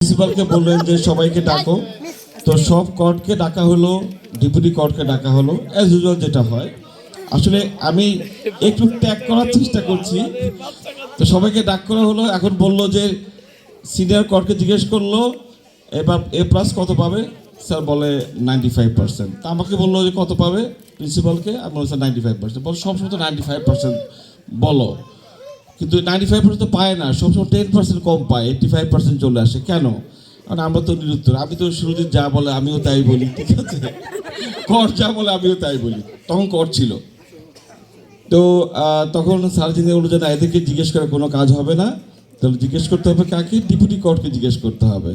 প্রিন্সিপালকে বললেন যে সবাইকে ডাকো, তো সব কর্ডকে ডাকা হলো, ডেপুটি কর্ডকে ডাকা হলো, অ্যাজ ইউজুয়াল যেটা হয়। আসলে আমি একটু ত্যাগ করার চেষ্টা করছি, তো সবাইকে ডাক করা হলো। এখন বললো যে সিনিয়র কর্ডকে জিজ্ঞেস করলো এবার A+ কত পাবে, স্যার বলে 95%। তা আমাকে বললো যে কত পাবে প্রিন্সিপালকে, আমি বলছি 95%। বল সবসময় তো 95% বলো, কিন্তু 95% তো পায় না, সবসময় 10% কম পায়, 85% চলে আসে কেন? কারণ আমরা তো নিরুত্তর। আমি তো সুরজিৎ যা বলে আমিও তাই বলি, ঠিক আছে, কর যা বলে আমিও তাই বলি। তখন কর ছিল, তো তখন স্যার চিন্তা করলো যে না, এদেরকে জিজ্ঞেস করে কোনো কাজ হবে না, তাহলে জিজ্ঞেস করতে হবে কাকে? ডেপুটি কর্ডকে জিজ্ঞেস করতে হবে।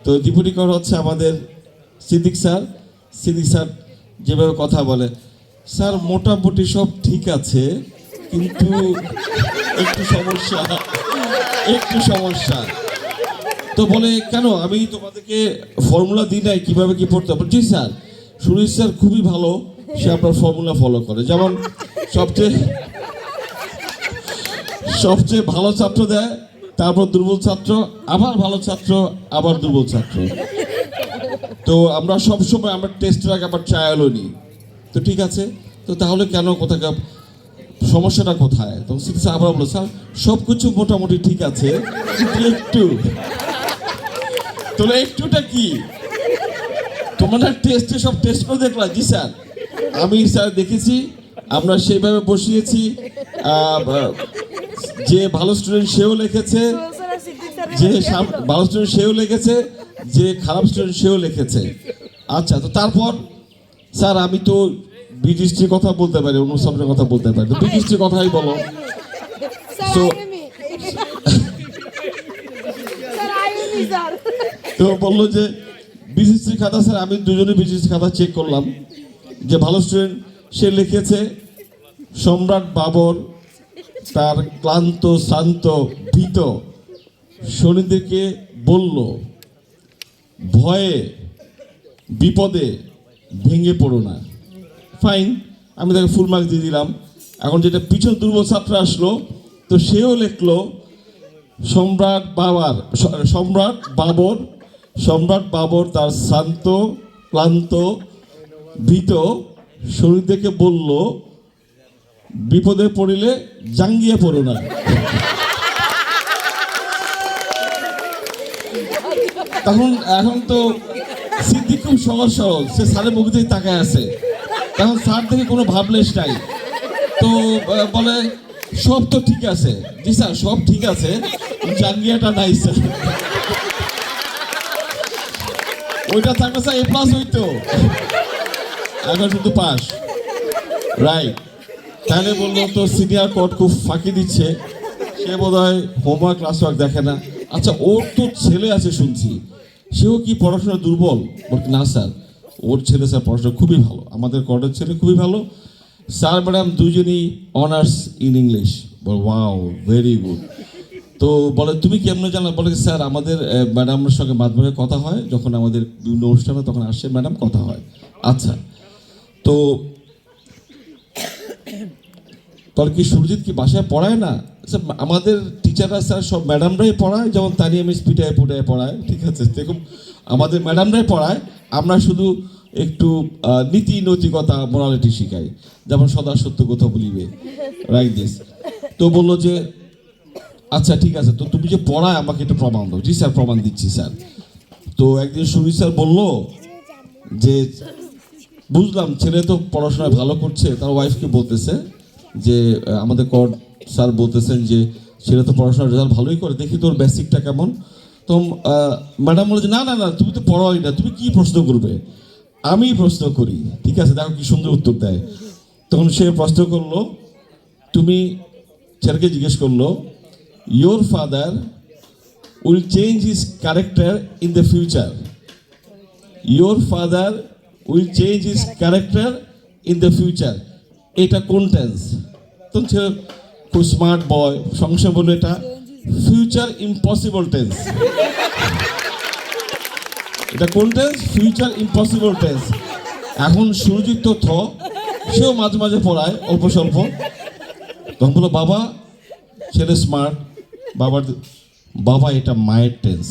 তো ডেপুটি কর্ড হচ্ছে আমাদের সিদ্দিক স্যার। সিদ্দিক স্যার যেভাবে কথা বলে, স্যার মোটামুটি সব ঠিক আছে, কিন্তু একটু সমস্যা, একটু সমস্যা। তো বলে কেন, আমি তোমাদেরকে ফর্মুলা দিই নাই কীভাবে কী পড়তে হবে? জি স্যার, সুরেশ স্যার খুবই ভালো, সে আপনার ফর্মুলা ফলো করে, যেমন সবচেয়ে ভালো ছাত্র দেয়, তারপর দুর্বল ছাত্র, আবার ভালো ছাত্র, আবার দুর্বল ছাত্র। তো আমরা সবসময় আমরা টেস্টের আগে আবার ট্রায়ালও নিই। তো ঠিক আছে, তো তাহলে কেন, কোথায় সমস্যাটা কোথায়? তখন সিটি স্যার আবার বললো, স্যার সব কিছু মোটামুটি ঠিক আছে, কিন্তু একটু। তোমরা একটুটা কি, তোমরা টেস্টে সব টেস্ট করে দেখলাম? জি স্যার, আমি স্যার দেখেছি, আমরা সেইভাবে বসিয়েছি, যে ভালো স্টুডেন্ট সেও লিখেছে, যে ভালো স্টুডেন্ট সেও লিখেছে, যে খারাপ স্টুডেন্ট সেও লিখেছে। আচ্ছা, তো তারপর স্যার আমি তো বিজিস্ট্রির কথা বলতে পারি, অন্য সাবজেক্টের কথা বলতে পারি, তো বিজিস্ট্রির কথাই বলো। তো বললো যে বিজিস্ট্রি খাতা, স্যার আমি দুজনে বিজিস্ট্রি খাতা চেক করলাম, যে ভালো স্টুডেন্ট সে লিখেছে সম্রাট বাবর তার ক্লান্ত শান্ত ভীত সৈনিকদেরকে বলল, ভয়ে বিপদে ভেঙে পড়ো না। ফাইন, আমি তাকে ফুল মার্ক দিয়ে দিলাম। এখন যেটা পিছন দুর্বল ছাত্র আসলো, তো সেও লিখলো সম্রাট বাবর তার শান্ত ক্লান্ত ভীত সৈনিকদেরকে বলল, বিপদে পড়িলে জাঙ্গিয়ে পড়ো না। এখন তো সিদ্দিক খুব সহজ সহজ, সে স্যারের মুখ দিয়ে তাকায় আছে, তখন স্যার থেকে কোনো ভাবলেস নাই। তো বলে সব তো ঠিক আছে। জি স্যার সব ঠিক আছে, জাঙ্গিয়াটা নাই স্যার। ওইটা থাকবে স্যার A+ হইতো, এখন শুধু পাস। রাইট, তাহলে বললো তো সিনিয়র কোর্ট খুব ফাঁকি দিচ্ছে, সে বোধহয় হোমওয়ার্ক ক্লাসওয়ার্ক দেখে না। আচ্ছা, ওর তো ছেলে আছে শুনছি, সেও কি পড়াশোনা দুর্বল? বলতে না স্যার, ওর ছেলে স্যার পড়াশোনা খুবই ভালো, আমাদের কোর্টের ছেলে খুবই ভালো। স্যার ম্যাডাম দুজনই honours in English. Ball wow, very good. তো বলে তুমি কেমনে জানলে? বলে স্যার আমাদের ম্যাডামের সঙ্গে মাধ্যমে কথা হয়, যখন আমাদের বিভিন্ন অনুষ্ঠানে তখন আসে ম্যাডাম, কথা হয়। আচ্ছা, তো তাহলে কি সুরজিৎ কি বাসায় পড়ায় না? স্যার আমাদের টিচাররা স্যার সব ম্যাডামরাই পড়ায়, যেমন তানিয়া মিস পিটায় পুটায় পড়ায়, ঠিক আছে, দেখুন আমাদের ম্যাডামরাই পড়ায়, আমরা শুধু একটু নীতি নৈতিকতা মোরালিটি শিখাই, যেমন সদা সত্য কথা বলিবে, রাইট দিস। তো বললো যে আচ্ছা ঠিক আছে, তো তুমি যে পড়ায় আমাকে একটু প্রমাণ দাও। জি স্যার প্রমাণ দিচ্ছি স্যার। তো একদিন সুরজিৎ স্যার বললো যে বুঝলাম ছেলে তো পড়াশোনায় ভালো করছে, তার ওয়াইফকে বলতেছে যে আমাদের কর স্যার বলতেছেন যে ছেলে তো পড়াশোনার রেজাল্ট ভালোই করে, দেখি তোর বেসিকটা কেমন। তো ম্যাডাম বলে যে না না না, তুমি তো পড়াই না, তুমি কি প্রশ্ন করবে? আমি প্রশ্ন করি, ঠিক আছে, দেখো কি সুন্দর উত্তর দেয়। তখন সে প্রশ্ন করলো, তুমি ছেলেকে জিজ্ঞেস করলো, your father will change his character in the future, your father will change his character in the future, এটা কোন টেন্স? তখন ছেলে খুব স্মার্ট বয়, সঙ্গে বললো এটা ফিউচার ইম্পসিবল টেন্স। এটা কোন টেন্স? Future impossible tense. এখন সুরজিৎ তথ্য, সেও মাঝে মাঝে পড়ায় অল্প স্বল্প। তখন বললো বাবা, ছেলে স্মার্ট, বাবা এটা মায়ের টেন্স।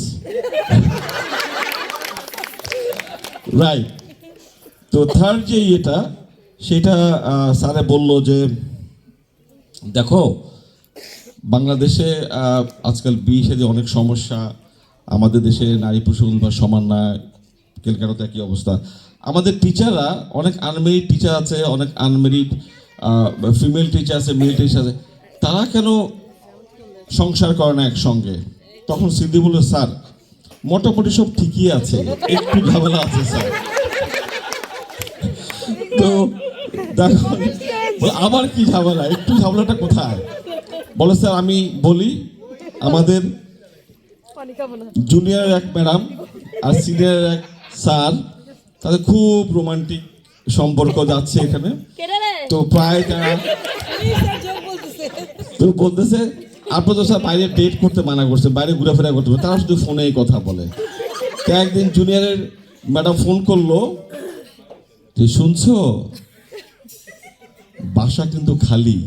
রাইট। তো থার্ড যে ইয়েটা সেটা স্যারে বলল যে দেখো বাংলাদেশে আজকাল বিয়ে শাদী অনেক সমস্যা, আমাদের দেশে নারী পুরুষ অনুপাত সমান না, ক্যালকাটাতে একই অবস্থা। আমাদের টিচাররা অনেক আনমেরিড টিচার আছে, অনেক আনমেরিড ফিমেল টিচার আছে, মেল টিচার আছে, তারা কেন সংসার করে না একসঙ্গে? তখন সিদ্ধি বলল স্যার মোটামুটি সব ঠিকই আছে, একটু ঝামেলা আছে স্যার। তো দেখো আবার কি ঝামেলা, একটু ঝামেলাটা কোথায়? বলে স্যার আমি বলি, আমাদের জুনিয়র এক ম্যাডাম আর সিনিয়র এক স্যার, তাদের খুব রোমান্টিক সম্পর্ক যাচ্ছে এখানে। তো প্রায় তারা তো বলতেছে আপনার তো স্যার বাইরে ডেট করতে মানা করছে, বাইরে ঘোরাফেরা করতে হবে, তারা শুধু ফোনেই কথা বলে। তো একদিন জুনিয়রের ম্যাডাম ফোন করলো, তুই শুনছো বাসা কিন্তু খালি,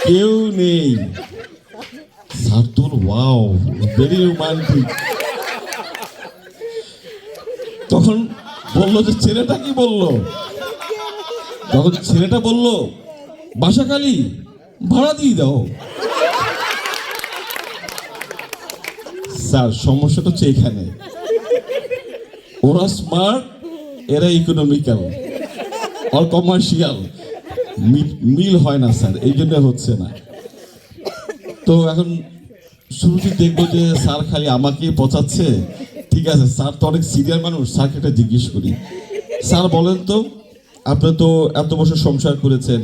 কেউ নেই। স্যার তোর ওয়াও ভেরি রোমান্টিক। তখন বললো যে ছেলেটা কি বললো, তখন ছেলেটা বললো বাসা খালি, ভাড়া দিয়ে দাও। স্যার সমস্যাটা হচ্ছে এখানে, ওরা স্মার্ট, এরা ইকোনমিক্যাল আর কমার্শিয়াল, মিল হয় না স্যার, এই জন্য হচ্ছে না। তো এখন শুরুতে দেখবো যে স্যার খালি আমাকেই পচাচ্ছে, ঠিক আছে স্যার তো অনেক সিনিয়র মানুষ, স্যারকে একটা জিজ্ঞেস করি। স্যার বলেন তো, আপনি তো এত বছর সংসার করেছেন,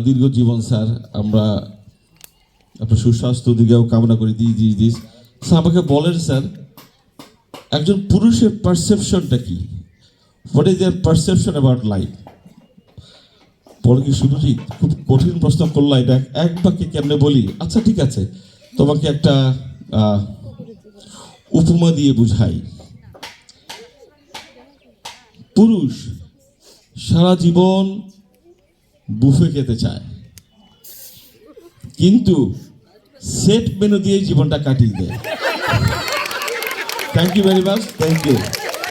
দীর্ঘ জীবন স্যার, আমরা আপনার সুস্বাস্থ্য দিকেও কামনা করি, দিস স্যার আমাকে বলেন স্যার একজন পুরুষের পারসেপশনটা কি, what is their perception about life? বলে কি সুরজিৎ খুব কঠিন প্রশ্ন করলো, এটা এক বাক্যে কেমনে বলি? আচ্ছা ঠিক আছে, তোমাকে একটা উপমা দিয়ে বুঝাই। পুরুষ সারা জীবন বুফে খেতে চায়, কিন্তু সেট মেনু দিয়ে জীবনটা কাটিয়ে দেয়। Thank you very much, thank you.